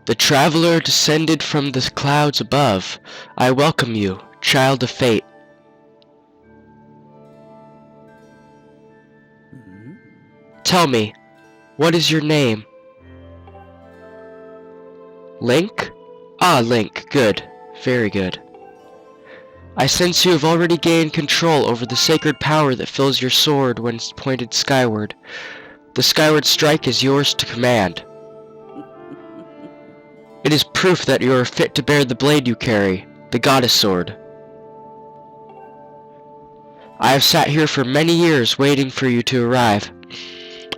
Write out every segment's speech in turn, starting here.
The traveler descended from the clouds above. I welcome you, child of fate. Tell me, what is your name? Link? Ah, Link. Good. Very good. I sense you have already gained control over the sacred power that fills your sword when pointed skyward. The skyward strike is yours to command. It is proof that you are fit to bear the blade you carry, the goddess sword. I have sat here for many years waiting for you to arrive,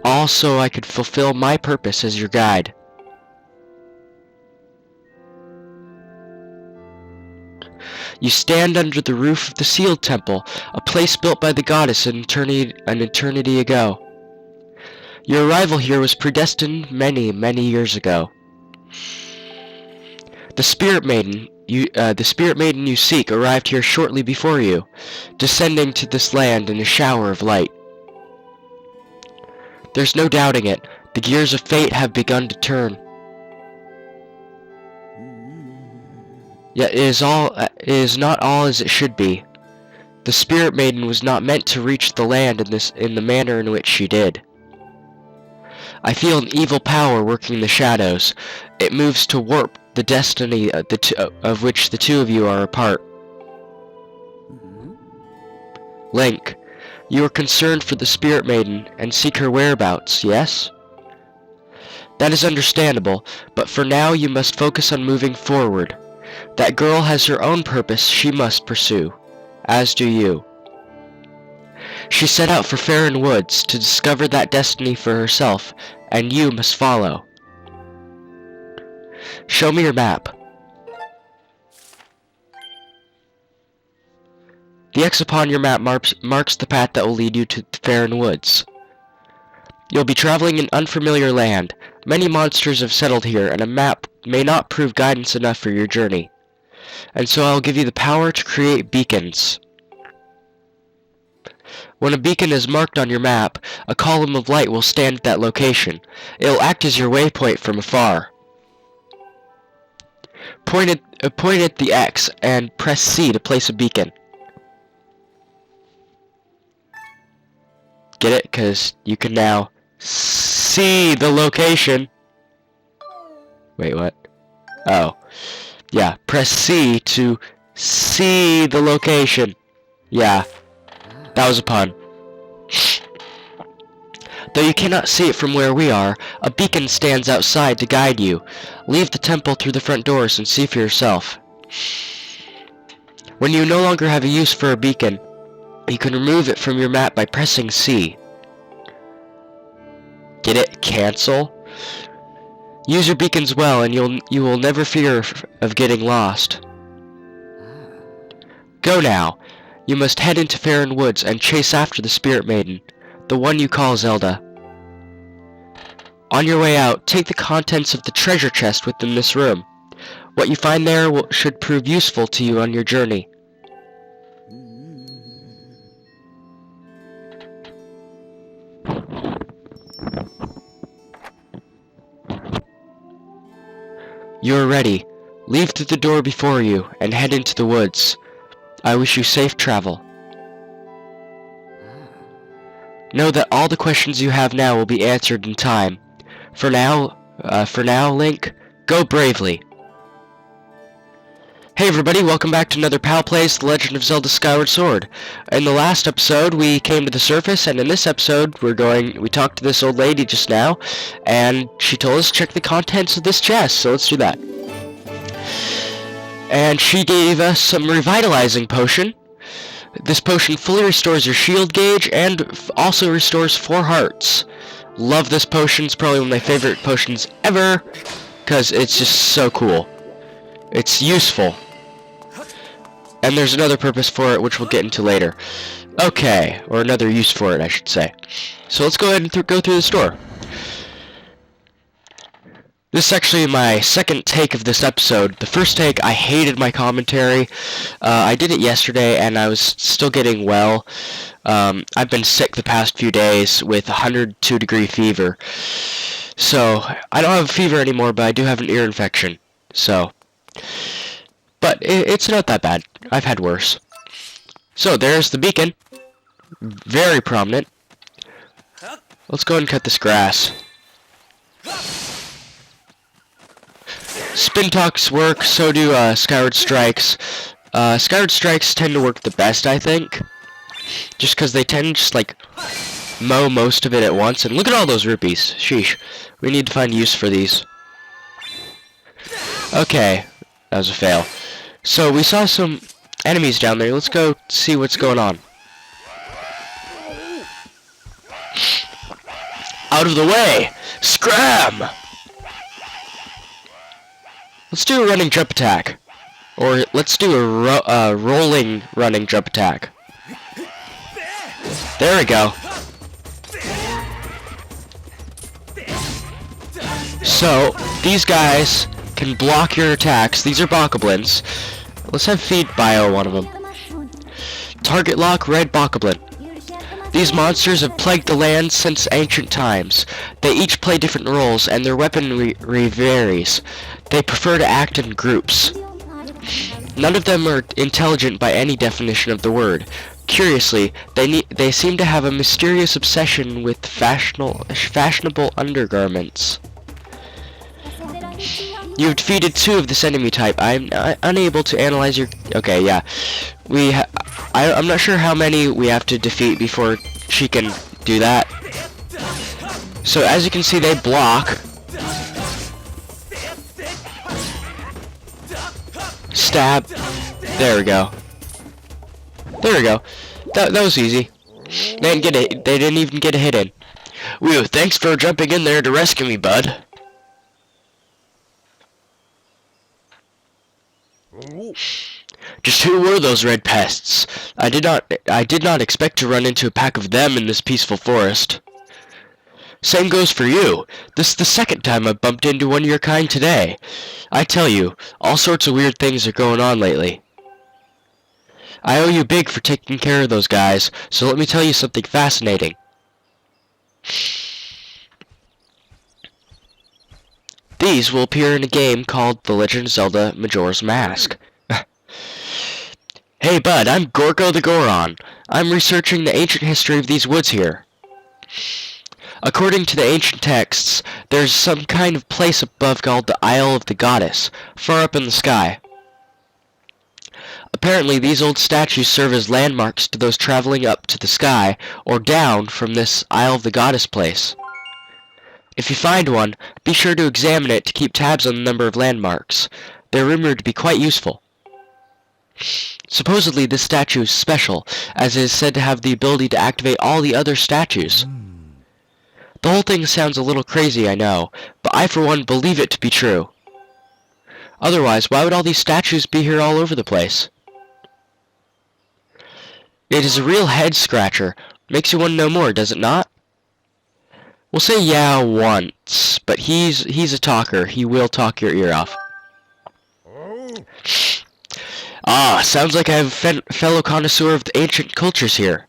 all so I could fulfill my purpose as your guide. You stand under the roof of the sealed temple, a place built by the goddess an eternity ago. Your arrival here was predestined many, many years ago. The spirit maiden you seek arrived here shortly before you, descending to this land in a shower of light. There's no doubting it. The gears of fate have begun to turn. Yet it is not all as it should be. The spirit maiden was not meant to reach the land in the manner in which she did. I feel an evil power working the shadows. It moves to warp the destiny of which the two of you are a part. Link, you are concerned for the spirit maiden and seek her whereabouts, yes? That is understandable, but for now you must focus on moving forward. That girl has her own purpose she must pursue, as do you. She set out for Faron Woods to discover that destiny for herself, and you must follow. Show me your map. The X upon your map marks the path that will lead you to Faron Woods. You'll be traveling in unfamiliar land. Many monsters have settled here, and a map may not prove guidance enough for your journey. And so I'll give you the power to create beacons. When a beacon is marked on your map, a column of light will stand at that location. It'll act as your waypoint from afar. Point at the X and press C to place a beacon. Get it? 'Cause you can now see the location. Wait, what? Oh. Yeah, press C to see the location. Yeah, that was a pun. Though you cannot see it from where we are, a beacon stands outside to guide you. Leave the temple through the front doors and see for yourself. When you no longer have a use for a beacon, you can remove it from your map by pressing C. Get it? Cancel? Use your beacons well, and you will never fear of getting lost. Go now. You must head into Faron Woods and chase after the Spirit Maiden, the one you call Zelda. On your way out, take the contents of the treasure chest within this room. What you find there should prove useful to you on your journey. You are ready. Leave through the door before you and head into the woods. I wish you safe travel. Know that all the questions you have now will be answered in time. For now, Link, go bravely. Hey everybody, welcome back to another PalPlays, The Legend of Zelda Skyward Sword. In the last episode, we came to the surface, and in this episode, we talked to this old lady just now, and she told us to check the contents of this chest, so let's do that. And she gave us some revitalizing potion. This potion fully restores your shield gauge, and also restores 4 hearts. Love this potion, it's probably one of my favorite potions ever, because it's just so cool. It's useful. And there's another purpose for it, which we'll get into later. Okay, or another use for it, I should say. So let's go ahead and go through the store. This is actually my second take of this episode. The first take, I hated my commentary. I did it yesterday, and I was still getting well. I've been sick the past few days with 102-degree fever. So, I don't have a fever anymore, but I do have an ear infection. So, but it's not that bad. I've had worse. So, there's the beacon. Very prominent. Let's go ahead and cut this grass. Spin talks work, so do Skyward strikes. Skyward strikes tend to work the best, I think. Just because they tend to just, like, mow most of it at once. And look at all those rupees. Sheesh. We need to find use for these. Okay. That was a fail. So, we saw some enemies down there. Let's go see what's going on. Out of the way! Scram! Let's do a running jump attack. Or let's do a rolling running jump attack. There we go. So, these guys can block your attacks. These are bokoblins. Let's have feed bio one of them. Target lock, red bokoblin. These monsters have plagued the land since ancient times. They each play different roles, and their weaponry varies. They prefer to act in groups. None of them are intelligent by any definition of the word. Curiously, they seem to have a mysterious obsession with fashionable undergarments. You've defeated 2 of this enemy type. I'm unable to analyze your... Okay, yeah. I'm not sure how many we have to defeat before she can do that. So, as you can see, they block. Stab. There we go. There we go. That was easy. They didn't even get a hit in. Woo, thanks for jumping in there to rescue me, bud. Just who were those red pests? I did not expect to run into a pack of them in this peaceful forest. Same goes for you. This is the second time I've bumped into one of your kind today. I tell you, all sorts of weird things are going on lately. I owe you big for taking care of those guys, so let me tell you something fascinating. These will appear in a game called The Legend of Zelda Majora's Mask. Hey bud, I'm Gorgo the Goron. I'm researching the ancient history of these woods here. According to the ancient texts, there's some kind of place above called the Isle of the Goddess, far up in the sky. Apparently, these old statues serve as landmarks to those traveling up to the sky, or down from this Isle of the Goddess place. If you find one, be sure to examine it to keep tabs on the number of landmarks. They're rumored to be quite useful. Supposedly, this statue is special, as it is said to have the ability to activate all the other statues. The whole thing sounds a little crazy, I know, but I for one believe it to be true. Otherwise, why would all these statues be here all over the place? It is a real head-scratcher. Makes you want to know more, does it not? We'll say yeah once, but he's a talker. He will talk your ear off. Ah, sounds like I have a fellow connoisseur of the ancient cultures here.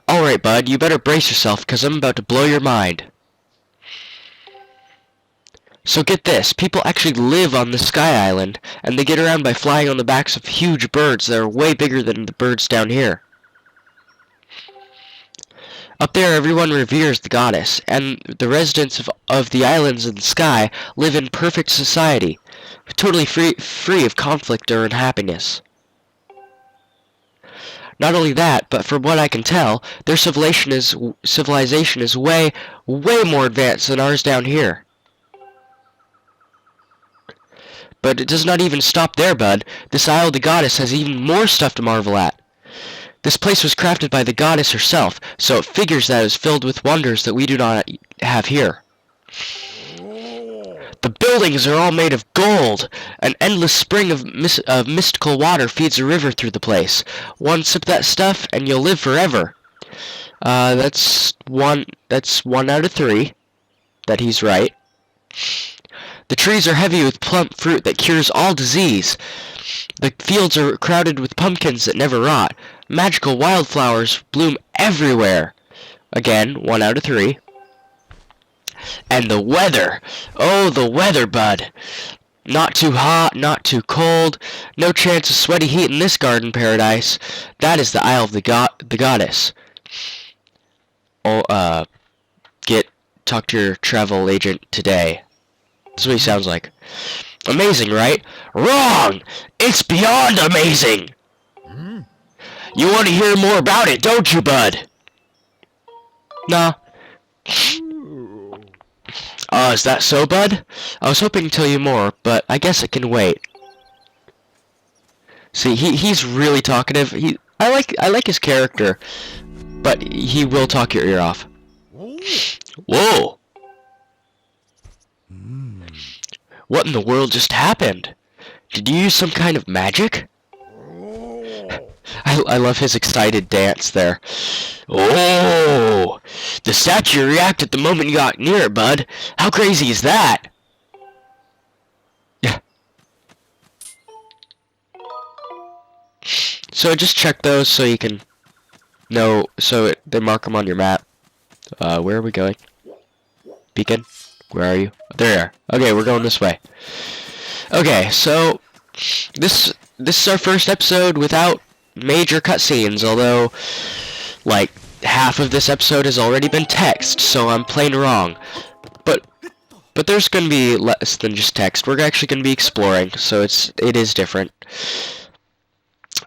Alright, bud, you better brace yourself, because I'm about to blow your mind. So get this, people actually live on the Sky Island, and they get around by flying on the backs of huge birds that are way bigger than the birds down here. Up there, everyone reveres the goddess, and the residents of the islands in the sky live in perfect society, totally free of conflict or unhappiness. Not only that, but from what I can tell, their civilization is way more advanced than ours down here. But it does not even stop there, bud. This Isle of the Goddess has even more stuff to marvel at. This place was crafted by the goddess herself, so it figures that it is filled with wonders that we do not have here. The buildings are all made of gold. An endless spring of mystical water feeds a river through the place. One sip of that stuff, and you'll live forever. That's one out of 3. That he's right. The trees are heavy with plump fruit that cures all disease. The fields are crowded with pumpkins that never rot. Magical wildflowers bloom everywhere. Again, 1 out of 3. And the weather. Oh, the weather, bud. Not too hot, not too cold. No chance of sweaty heat in this garden paradise. That is the Isle of the Goddess. Oh, talk to your travel agent today. That's what he sounds like. Amazing, right? Wrong! It's beyond amazing! You want to hear more about it, don't you, bud? Nah. Is that so, bud? I was hoping to tell you more, but I guess it can wait. See, he's really talkative. I like his character, but he will talk your ear off. Whoa! What in the world just happened? Did you use some kind of magic? I love his excited dance there. Oh! The statue reacted the moment you got near it, bud. How crazy is that? Yeah. So just check those so you can know, they mark them on your map. Where are we going? Beacon? Where are you? There you are. Okay, we're going this way. Okay, so this is our first episode without major cutscenes, although like half of this episode has already been text, so I'm playing wrong. But there's gonna be less than just text. We're actually gonna be exploring, so it is different.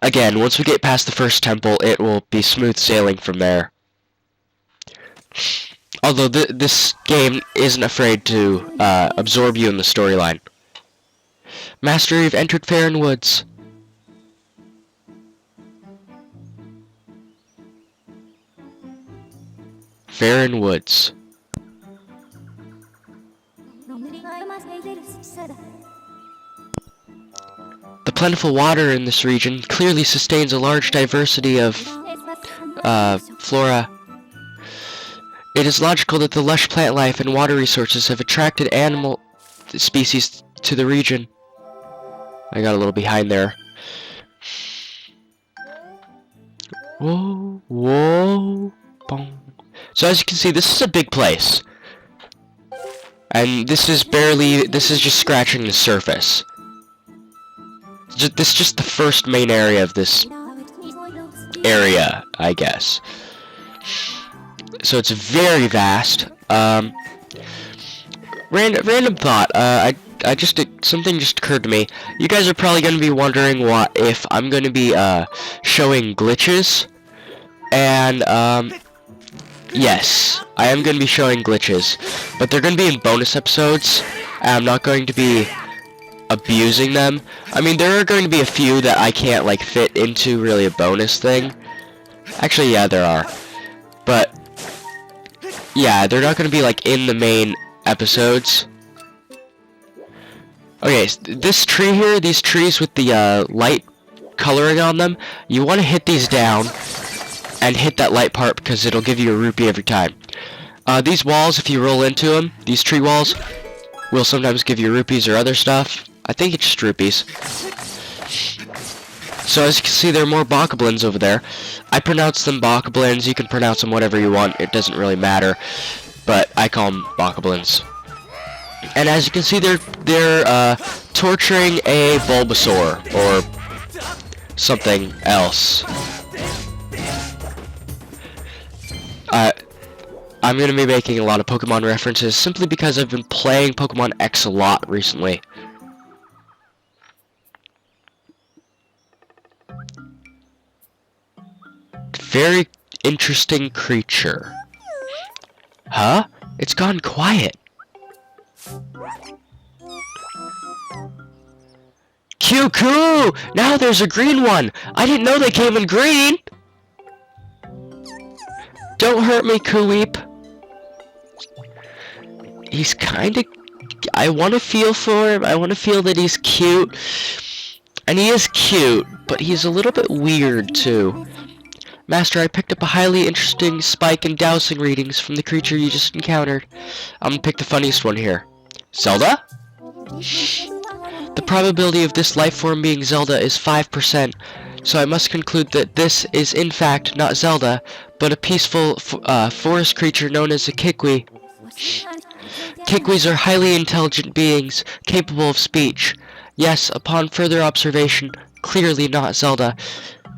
Again, once we get past the first temple, it will be smooth sailing from there. Although this game isn't afraid to absorb you in the storyline. Master, you've entered Faron Woods. Faron Woods. The plentiful water in this region clearly sustains a large diversity of flora. It is logical that the lush plant life and water resources have attracted animal species to the region. I got a little behind there. Whoa, whoa, boom. So as you can see, this is a big place. And this is just scratching the surface. This is just the first main area of this area, I guess. So it's very vast. Random thought. Something just occurred to me. You guys are probably going to be wondering if I'm going to be showing glitches, and yes, I am going to be showing glitches, but they're going to be in bonus episodes. And I'm not going to be abusing them. I mean, there are going to be a few that I can't like fit into really a bonus thing. Actually, yeah, there are, but yeah, they're not going to be like in the main episodes. Okay, so this tree here, these trees with the light coloring on them, you want to hit these down and hit that light part because it'll give you a rupee every time. These walls, if you roll into them, these tree walls, will sometimes give you rupees or other stuff. I think it's just rupees. So as you can see, there are more bokoblins over there. I pronounce them bokoblins. You can pronounce them whatever you want. It doesn't really matter. But I call them bokoblins. And as you can see, they're torturing a Bulbasaur or something else. I'm going to be making a lot of Pokemon references simply because I've been playing Pokemon X a lot recently. Very interesting creature. Huh? It's gone quiet. Q-Coo! Now there's a green one! I didn't know they came in green! Don't hurt me, Keeeeee. He's kinda... I want to feel for him. I want to feel that he's cute. And he is cute, but he's a little bit weird, too. Master, I picked up a highly interesting spike in dowsing readings from the creature you just encountered. I'm gonna pick the funniest one here. Zelda? The probability of this life form being Zelda is 5%, so I must conclude that this is in fact not Zelda, but a peaceful forest creature known as a Kikwis. Kikwis are highly intelligent beings, capable of speech. Yes, upon further observation, clearly not Zelda.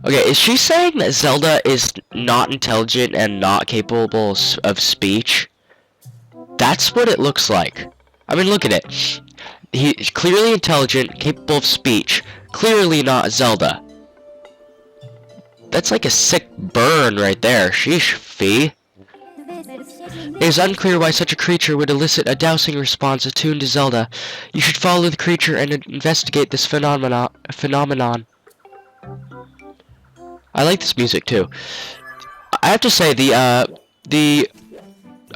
Okay, is she saying that Zelda is not intelligent and not capable of speech? That's what it looks like. I mean, look at it. He's clearly intelligent, capable of speech. Clearly not Zelda. That's like a sick burn right there. Sheesh, Fee. It is unclear why such a creature would elicit a dowsing response attuned to Zelda. You should follow the creature and investigate this phenomenon. I like this music too. I have to say the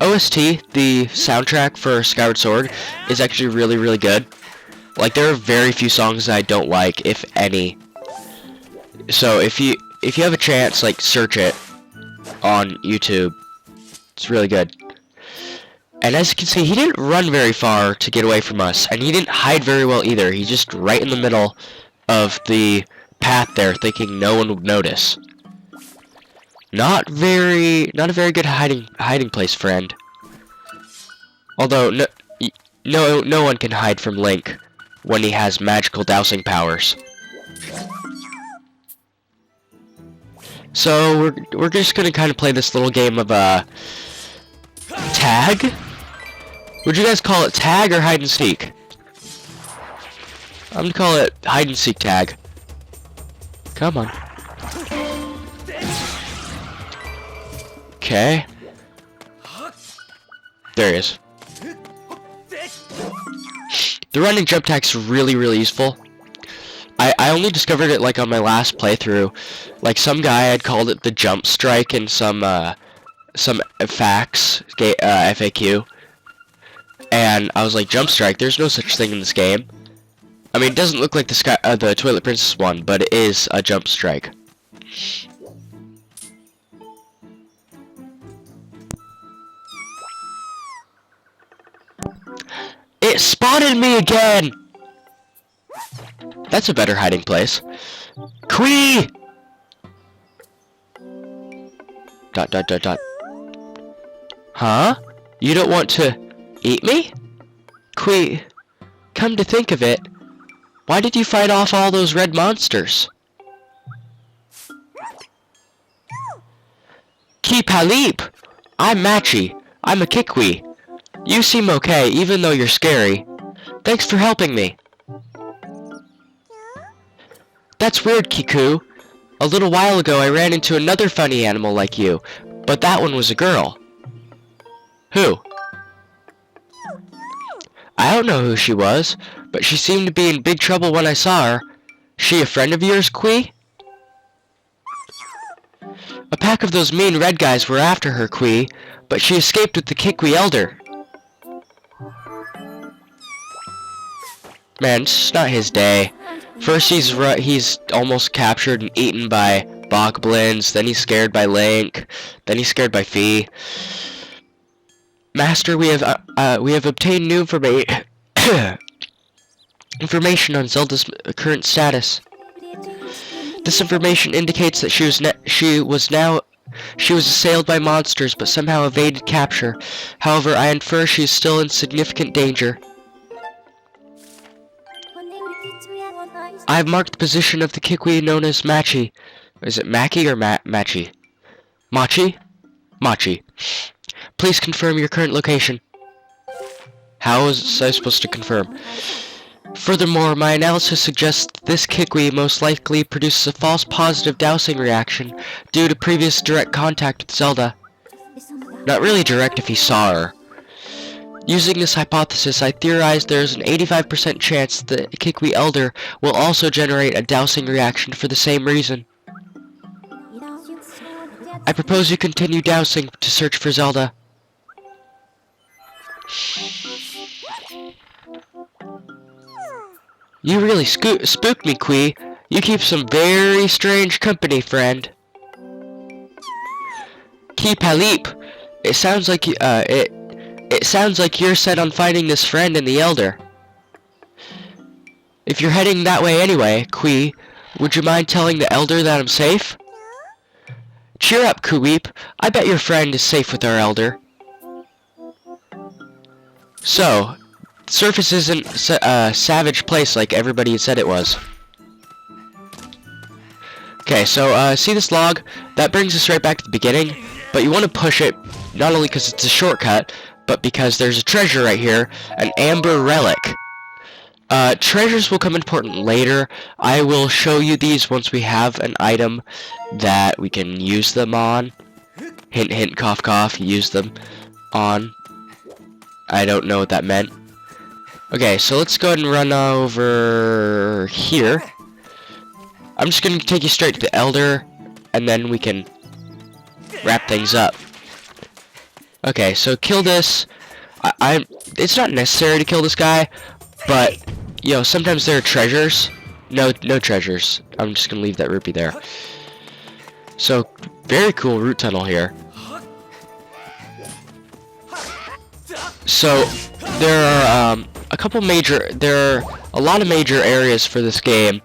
OST, the soundtrack for Skyward Sword, is actually really, really good. Like, there are very few songs that I don't like, if any. So if you have a chance, like, search it on YouTube. It's really good. And as you can see, he didn't run very far to get away from us, and he didn't hide very well either. He's just right in the middle of the path there, thinking no one would notice. Not a very good hiding place, friend. Although no one can hide from Link when he has magical dowsing powers. So we're just gonna kind of play this little game of tag. Would you guys call it tag or hide and seek? I'm gonna call it hide and seek tag. Come on. Okay. There he is. The running jump attack's really, really useful. I only discovered it like on my last playthrough. Like some guy had called it the jump strike in some FAQ. And I was like, jump strike? There's no such thing in this game. I mean, it doesn't look like the Twilight Princess one, but it is a jump strike. It spotted me again! That's a better hiding place. Keeeeee! Dot dot dot dot. Huh? You don't want to eat me? Keeeeee, come to think of it, why did you fight off all those red monsters? Keeeeee, I'm Matchy. I'm a Kikwis. You seem okay, even though you're scary. Thanks for helping me. That's weird, Kiku. A little while ago I ran into another funny animal like you, but that one was a girl. Who? I don't know who she was, but she seemed to be in big trouble when I saw her. She a friend of yours, Keeeeee? A pack of those mean red guys were after her, Keeeeee, but she escaped with the Kikwis Elder. Man, it's not his day. First he's almost captured and eaten by Bokoblins, then he's scared by Link, then he's scared by Fee. Master, we have obtained new information on Zelda's current status. This information indicates that she was assailed by monsters, but somehow evaded capture. However, I infer she is still in significant danger. I have marked the position of the Kikwis known as Matchy. Is it Mackie or Matchy? Machi? Machi. Please confirm your current location. How was I supposed to confirm? Furthermore, my analysis suggests this Kikwis most likely produces a false positive dowsing reaction due to previous direct contact with Zelda. Not really direct if he saw her. Using this hypothesis, I theorize there is an 85% chance the Kikwis Elder will also generate a dowsing reaction for the same reason. I propose you continue dowsing to search for Zelda. You really spooked me, Keeeeee. You keep some very strange company, friend. Keeeeee, it sounds like it sounds like you're set on finding this friend and the Elder. If you're heading that way anyway, Keeeeee, would you mind telling the Elder that I'm safe? Cheer up, Keeeeee. I bet your friend is safe with our Elder. So, surface isn't a savage place like everybody said it was. Okay, so see this log? That brings us right back to the beginning, but you want to push it not only because it's a shortcut, but because there's a treasure right here, an amber relic. Treasures will come important later. I will show you these once we have an item that we can use them on. Hint, hint, cough, cough, use them on. I don't know what that meant. Okay, so let's go ahead and run over here. I'm just going to take you straight to the Elder, and then we can wrap things up. Okay, so kill this. It's not necessary to kill this guy, but, you know, sometimes there are treasures. No treasures. I'm just going to leave that rupee there. So, very cool root tunnel here. So, there are there are a lot of major areas for this game,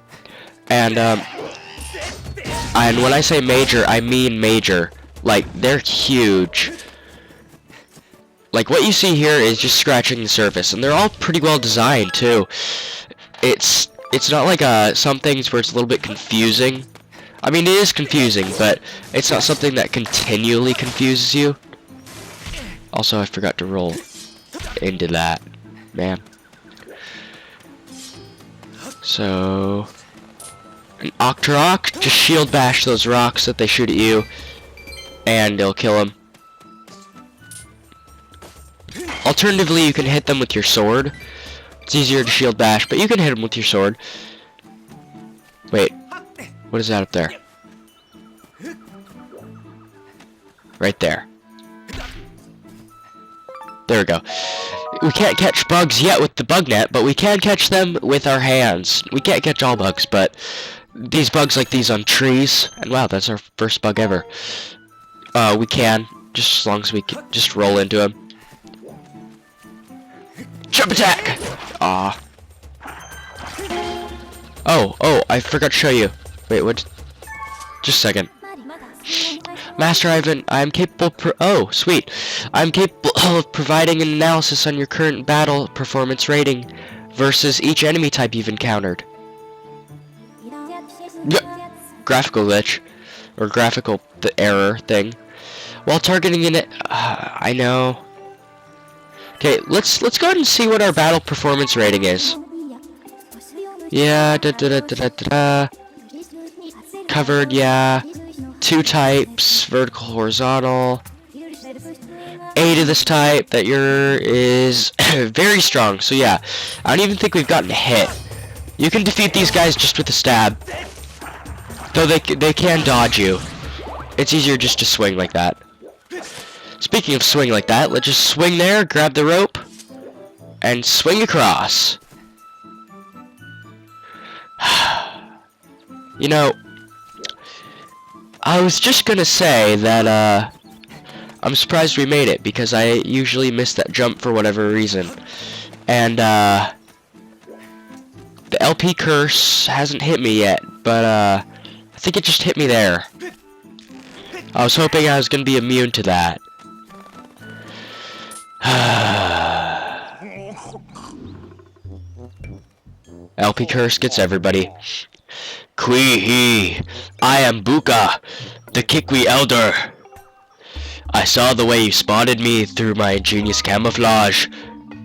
and when I say major, I mean major. Like, they're huge. Like, what you see here is just scratching the surface, and they're all pretty well designed too. It's not like some things where it's a little bit confusing. I mean, it is confusing, but it's not something that continually confuses you. Also, I forgot to roll into that, man. So, an Octorok, just shield bash those rocks that they shoot at you, and they'll kill them. Alternatively, you can hit them with your sword. It's easier to shield bash, but you can hit them with your sword. Wait, what is that up there? Right there. There we go. We can't catch bugs yet with the bug net, but we can catch them with our hands. We can't catch all bugs, but these bugs like these on trees, and wow, that's our first bug ever. We can, just as long as we can just roll into them. Jump attack! Aw. Oh, I forgot to show you. Wait, what? Just a second. Master Ivan, I'm capable oh, sweet. I'm capable of providing an analysis on your current battle performance rating versus each enemy type you've encountered. Graphical glitch. Or graphical error thing. While targeting in it, I know. Okay, let's go ahead and see what our battle performance rating is. Yeah, covered, yeah. 2 types, vertical, horizontal. 8 of this type that is very strong. So yeah, I don't even think we've gotten a hit. You can defeat these guys just with a stab. Though they can dodge you. It's easier just to swing like that. Speaking of swing like that, let's just swing there, grab the rope, and swing across. You know, I was just gonna say that, I'm surprised we made it, because I usually miss that jump for whatever reason. And, the LP curse hasn't hit me yet, but, I think it just hit me there. I was hoping I was gonna be immune to that. LP curse gets everybody. Keeeeee, I am Buka, the Kikwis Elder. I saw the way you spotted me through my ingenious camouflage.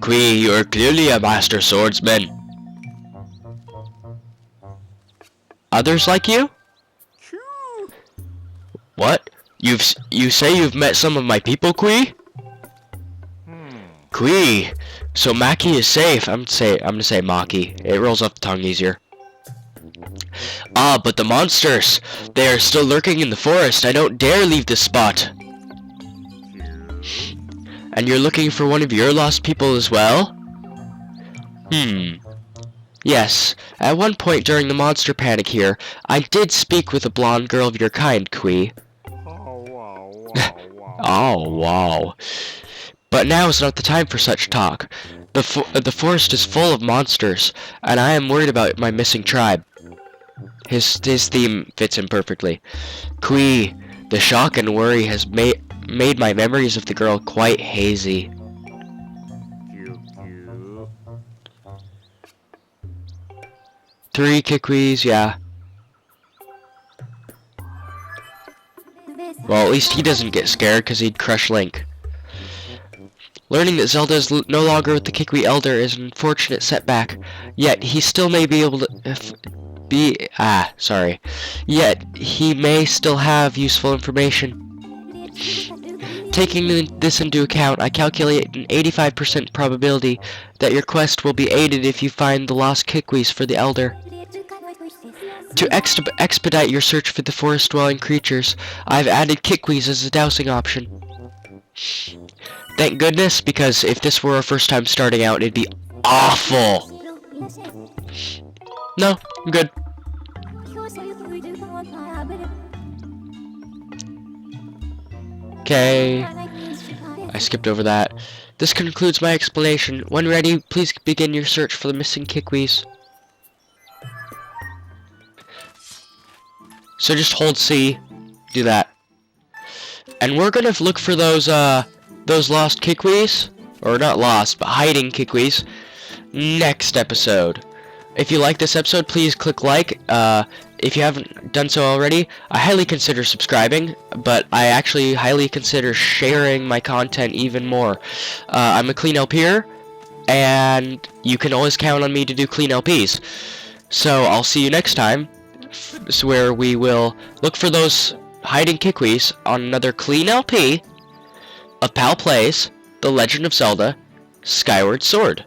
Keeeeee, you are clearly a master swordsman. Others like you? What? You say you've met some of my people, Keeeeee? Keeeeee, so Maki is safe. I'm gonna say Maki. It rolls off the tongue easier. Ah, but the monsters! They are still lurking in the forest. I don't dare leave this spot. And you're looking for one of your lost people as well? Yes, at one point during the monster panic here, I did speak with a blonde girl of your kind, Keeeeee. Oh, wow. But now is not the time for such talk. The forest is full of monsters, and I am worried about my missing tribe. His theme fits him perfectly. Keeeeee, the shock and worry has made my memories of the girl quite hazy. 3 Kikwis, yeah. Well, at least he doesn't get scared because he'd crush Link. Learning that Zelda is no longer with the Kikwii Elder is an unfortunate setback, yet he still may be able to Yet he may still have useful information. Taking this into account, I calculate an 85% probability that your quest will be aided if you find the lost Kikwis for the Elder. To expedite your search for the forest-dwelling creatures, I've added Kikwis as a dowsing option. Thank goodness, because if this were our first time starting out, it'd be awful. No, I'm good. Okay, I skipped over that. This concludes my explanation. When ready, please begin your search for the missing Kikwis. So just hold C, do that. And we're gonna look for those lost Kikwis, or not lost, but hiding Kikwis, next episode. If you like this episode, please click like. If you haven't done so already, I highly consider subscribing, but I actually highly consider sharing my content even more. I'm a clean LPer, and you can always count on me to do clean LPs. So I'll see you next time, where we will look for those hiding Kikwis on another clean LP of PalPlays, The Legend of Zelda: Skyward Sword.